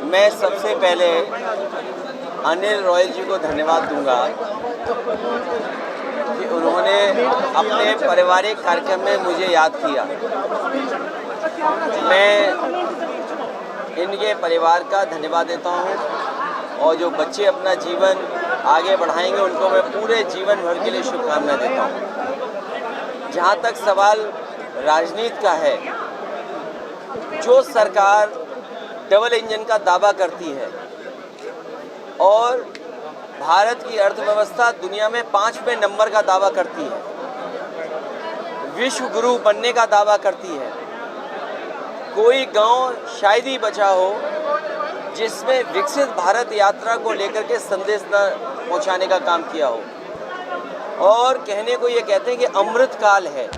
मैं सबसे पहले अनिल रॉयल जी को धन्यवाद दूंगा कि उन्होंने अपने पारिवारिक कार्यक्रम में मुझे याद किया। मैं इनके परिवार का धन्यवाद देता हूं और जो बच्चे अपना जीवन आगे बढ़ाएंगे उनको मैं पूरे जीवन भर के लिए शुभकामनाएं देता हूं। जहां तक सवाल राजनीति का है, जो सरकार डबल इंजन का दावा करती है और भारत की अर्थव्यवस्था दुनिया में 5वें नंबर का दावा करती है, विश्व गुरु बनने का दावा करती है, कोई गांव शायद ही बचा हो जिसमें विकसित भारत यात्रा को लेकर के संदेश न पहुंचाने का काम किया हो। और कहने को ये कहते हैं कि अमृत काल है।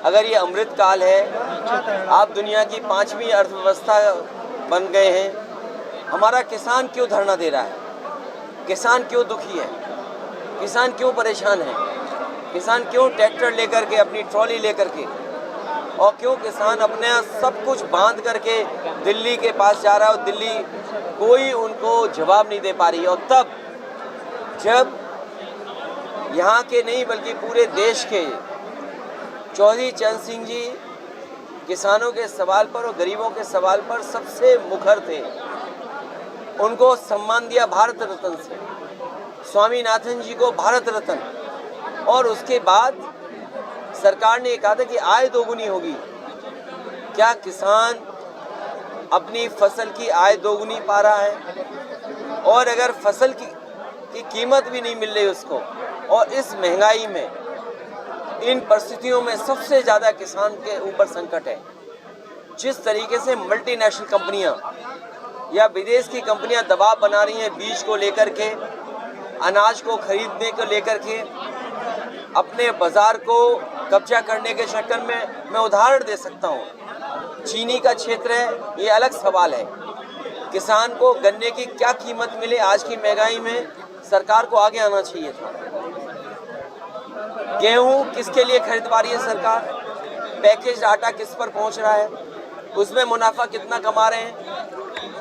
अगर ये अमृत काल है, आप दुनिया की 5वीं अर्थव्यवस्था बन गए हैं, हमारा किसान क्यों धरना दे रहा है? किसान क्यों दुखी है? किसान क्यों परेशान है? किसान क्यों ट्रैक्टर लेकर के, अपनी ट्रॉली लेकर के, और क्यों किसान अपने सब कुछ बांध करके दिल्ली के पास जा रहा है और दिल्ली कोई उनको जवाब नहीं दे पा रही है? और तब जब यहाँ के नहीं बल्कि पूरे देश के चौधरी चरण सिंह जी किसानों के सवाल पर और गरीबों के सवाल पर सबसे मुखर थे, उनको सम्मान दिया भारत रत्न से, स्वामीनाथन जी को भारत रत्न, और उसके बाद सरकार ने कहा था कि आय दोगुनी होगी। क्या किसान अपनी फसल की आय दोगुनी पा रहा है? और अगर फसल की कीमत भी नहीं मिल रही उसको, और इस महंगाई में, इन परिस्थितियों में सबसे ज़्यादा किसान के ऊपर संकट है। जिस तरीके से मल्टीनेशनल कंपनियां या विदेश की कंपनियां दबाव बना रही हैं बीज को लेकर के, अनाज को खरीदने को लेकर के, अपने बाजार को कब्जा करने के चक्कर में, मैं उदाहरण दे सकता हूं, चीनी का क्षेत्र है, ये अलग सवाल है। किसान को गन्ने की क्या कीमत मिले आज की महंगाई में, सरकार को आगे आना चाहिए था। गेहूं किसके लिए खरीदवा रही है सरकार? पैकेज आटा किस पर पहुंच रहा है? उसमें मुनाफा कितना कमा रहे हैं?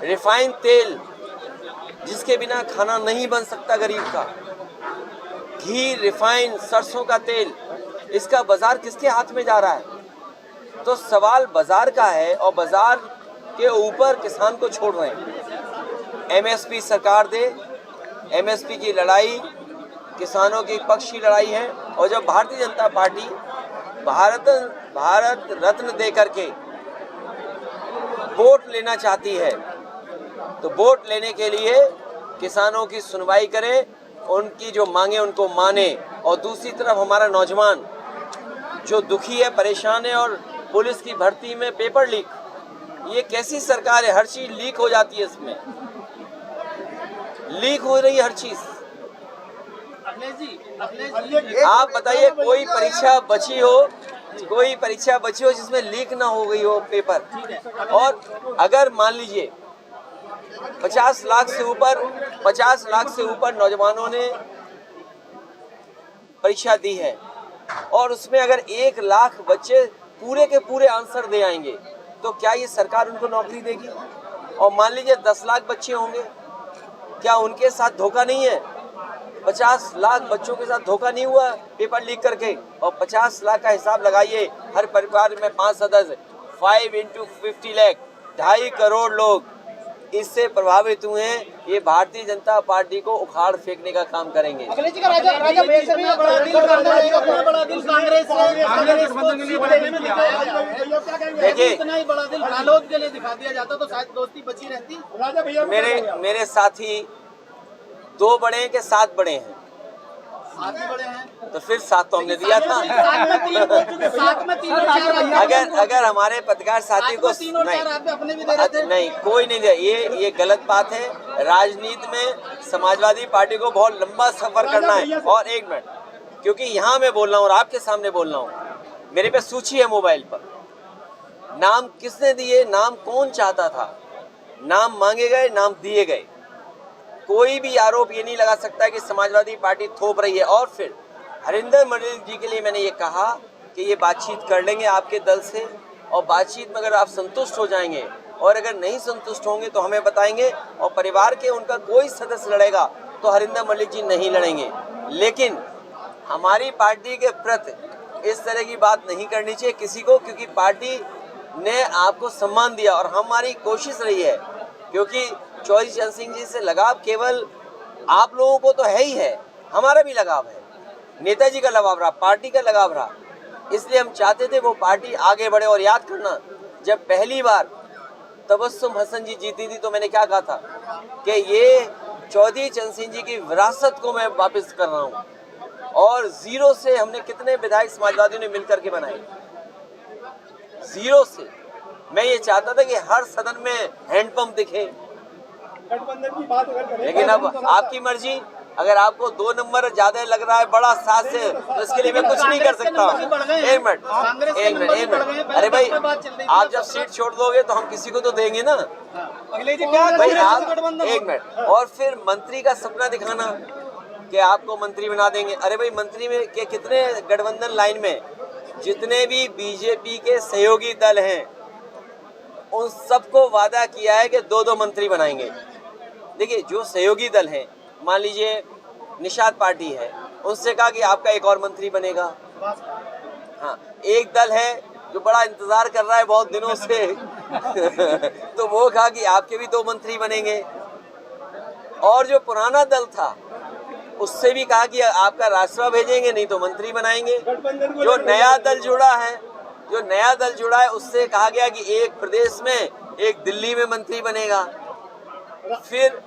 रिफाइन तेल जिसके बिना खाना नहीं बन सकता गरीब का, घी, रिफाइन, सरसों का तेल, इसका बाजार किसके हाथ में जा रहा है? तो सवाल बाजार का है और बाजार के ऊपर किसान को छोड़ रहे हैं। एमएसपी सरकार दे, एमएसपी की लड़ाई किसानों के पक्ष की लड़ाई है। और जब भारतीय जनता पार्टी भारत रत्न दे करके वोट लेना चाहती है, तो वोट लेने के लिए किसानों की सुनवाई करे, उनकी जो मांगे उनको माने। और दूसरी तरफ हमारा नौजवान जो दुखी है, परेशान है, और पुलिस की भर्ती में पेपर लीक, ये कैसी सरकार है? हर चीज लीक हो जाती है, इसमें लीक हो रही है हर चीज। आप बताइए, कोई परीक्षा बची हो जिसमें लीक ना हो गई हो पेपर? और अगर मान लीजिए 50 लाख से ऊपर नौजवानों ने परीक्षा दी है, और उसमें अगर 1 लाख बच्चे पूरे के पूरे आंसर दे आएंगे, तो क्या ये सरकार उनको नौकरी देगी? और मान लीजिए 10 लाख बच्चे होंगे, क्या उनके साथ धोखा नहीं है? 50 लाख बच्चों के साथ धोखा नहीं हुआ पेपर लीक करके? और 50 लाख का हिसाब लगाइए, हर परिवार में 5 सदस्य, 5 into 50 लाख, 2.5 करोड़ लोग इससे प्रभावित हुए हैं। ये भारतीय जनता पार्टी को उखाड़ फेंकने का काम करेंगे। देखिए, मेरे साथी 2 बड़े हैं कि 7 बड़े हैं? 7 ही बड़े हैं, तो फिर 7 तो हमने दिया था। अगर हमारे पत्रकार साथी को नहीं, कोई नहीं दिया, ये गलत बात है। राजनीति में समाजवादी पार्टी को बहुत लंबा सफर करना है। और 1 मिनट, क्योंकि यहाँ मैं बोल रहा हूँ और आपके सामने बोल रहा हूँ, मेरे पे सूची है मोबाइल पर, नाम किसने दिए, नाम कौन चाहता था, नाम मांगे गए, नाम दिए गए। कोई भी आरोप ये नहीं लगा सकता कि समाजवादी पार्टी थोप रही है। और फिर हरिंदर मंडल जी के लिए मैंने ये कहा कि ये बातचीत कर लेंगे आपके दल से, और बातचीत में अगर आप संतुष्ट हो जाएंगे और अगर नहीं संतुष्ट होंगे तो हमें बताएंगे, और परिवार के उनका कोई सदस्य लड़ेगा तो हरिंदर मल्लिक जी नहीं लड़ेंगे। लेकिन हमारी पार्टी के प्रति इस तरह की बात नहीं करनी चाहिए किसी को, क्योंकि पार्टी ने आपको सम्मान दिया और हमारी कोशिश रही है, क्योंकि चौधरी चरण सिंह जी से लगाव केवल आप लोगों को तो है ही है, हमारा भी लगाव है, नेताजी का लगाव रहा, पार्टी का लगाव रहा, इसलिए हम चाहते थे वो पार्टी आगे बढ़े। और याद करना, जब पहली बार तबस्सुम हसन जी जीती थी तो मैंने क्या कहा था कि ये चौधरी चरण सिंह जी की विरासत को मैं वापस कर रहा हूँ, और जीरो से हमने कितने विधायक समाजवादियों ने मिलकर के बनाए, जीरो से। मैं ये चाहता था कि हर सदन में हैंडपंप दिखे, गठबंधन की बात अगर करें, लेकिन अब आपकी मर्जी, अगर आपको 2 नंबर ज्यादा लग रहा है बड़ा साथ से, तो इसके लिए मैं कुछ नहीं कर सकता। एक मिनट, अरे भाई आप जब सीट छोड़ दोगे तो हम किसी को तो देंगे ना भाई। आप एक मिनट, और फिर मंत्री का सपना दिखाना कि आपको मंत्री बना देंगे। अरे भाई मंत्री में के कितने गठबंधन लाइन में जितने भी बीजेपी के सहयोगी दल हैं उन सबको वादा किया है कि 2-2 मंत्री बनाएंगे। देखिए जो सहयोगी दल हैं, मान लीजिए निषाद पार्टी है, उनसे कहा कि आपका एक और मंत्री बनेगा। हाँ, एक दल है जो बड़ा इंतजार कर रहा है बहुत दिनों से तो वो कहा कि आपके भी 2 मंत्री बनेंगे। और जो पुराना दल था उससे भी कहा कि आपका राष्ट्रसभा भेजेंगे, नहीं तो मंत्री बनाएंगे। जो नया दल जुड़ा है उससे कहा गया कि एक प्रदेश में एक दिल्ली में मंत्री बनेगा। फिर